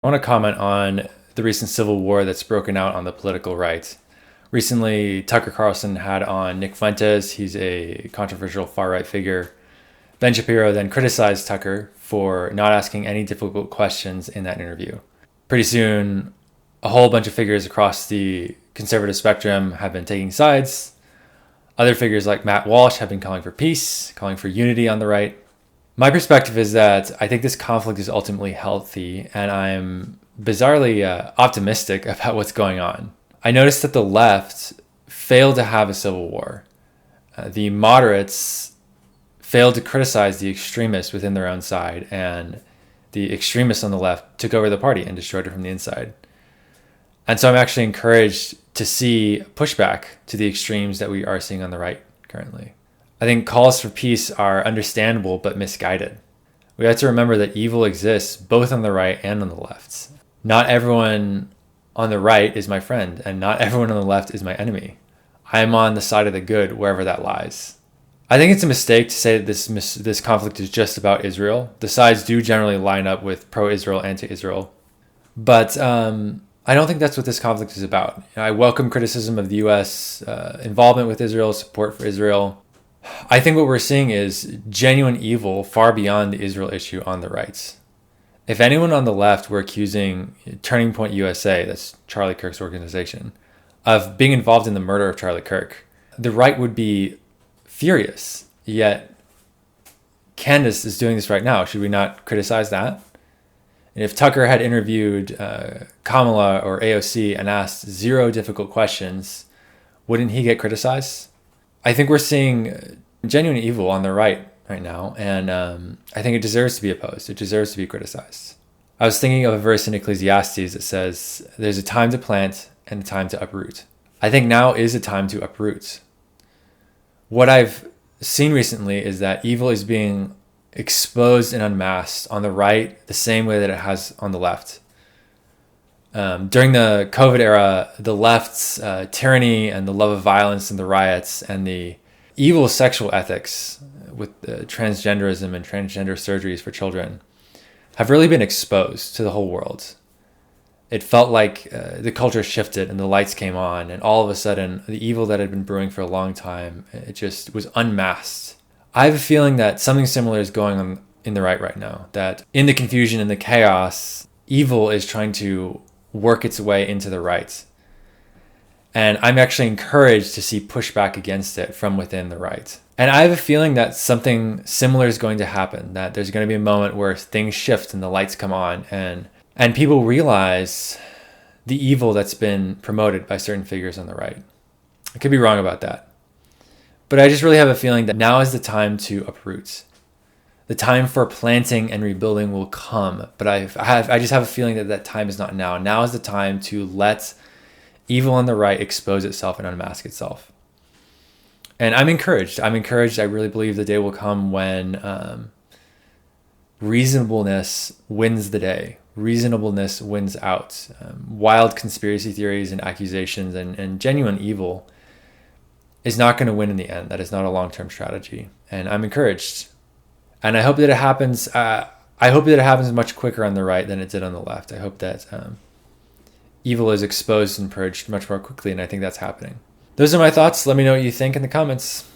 I want to comment on the recent civil war that's broken out on the political right. Recently, Tucker Carlson had on Nick Fuentes. He's a controversial far-right figure. Ben Shapiro then criticized Tucker for not asking any difficult questions in that interview. Pretty soon, a whole bunch of figures across the conservative spectrum have been taking sides. Other figures like Matt Walsh have been calling for peace, calling for unity on the right. My perspective is that I think this conflict is ultimately healthy, and I'm bizarrely optimistic about what's going on. I noticed that the left failed to have a civil war. The moderates failed to criticize the extremists within their own side, and the extremists on the left took over the party and destroyed it from the inside. And so I'm actually encouraged to see pushback to the extremes that we are seeing on the right currently. I think calls for peace are understandable but misguided. We have to remember that evil exists both on the right and on the left. Not everyone on the right is my friend, and not everyone on the left is my enemy. I am on the side of the good wherever that lies. I think it's a mistake to say that this conflict is just about Israel. The sides do generally line up with pro-Israel, anti-Israel. But I don't think that's what this conflict is about. I welcome criticism of the U.S. Involvement with Israel, support for Israel. I think what we're seeing is genuine evil far beyond the Israel issue on the right. If anyone on the left were accusing Turning Point USA, that's Charlie Kirk's organization, of being involved in the murder of Charlie Kirk, the right would be furious. Yet Candace is doing this right now. Should we not criticize that? And if Tucker had interviewed Kamala or AOC and asked zero difficult questions, wouldn't he get criticized? I think we're seeing genuine evil on the right now, and I think it deserves to be opposed. It deserves to be criticized. I was thinking of a verse in Ecclesiastes that says, there's a time to plant and a time to uproot. I think now is a time to uproot. What I've seen recently is that evil is being exposed and unmasked on the right the same way that it has on the left. During the COVID era, the left's tyranny and the love of violence and the riots and the evil sexual ethics with transgenderism and transgender surgeries for children have really been exposed to the whole world. It felt like the culture shifted and the lights came on, and all of a sudden the evil that had been brewing for a long time, it just was unmasked. I have a feeling that something similar is going on in the right now, that in the confusion and the chaos, evil is trying to work its way into the right. And I'm actually encouraged to see pushback against it from within the right. And I have a feeling that something similar is going to happen, that there's going to be a moment where things shift and the lights come on and people realize the evil that's been promoted by certain figures on the right. I could be wrong about that. But I just really have a feeling that now is the time to uproot. The time for planting and rebuilding will come, but I just have a feeling that that time is not now. Now is the time to let evil on the right expose itself and unmask itself. And I'm encouraged. I really believe the day will come when reasonableness wins the day. Reasonableness wins out. Wild conspiracy theories and accusations and genuine evil is not going to win in the end. That is not a long-term strategy. And I'm encouraged. And I hope that it happens. I hope that it happens much quicker on the right than it did on the left. I hope that evil is exposed and purged much more quickly, and I think that's happening. Those are my thoughts. Let me know what you think in the comments.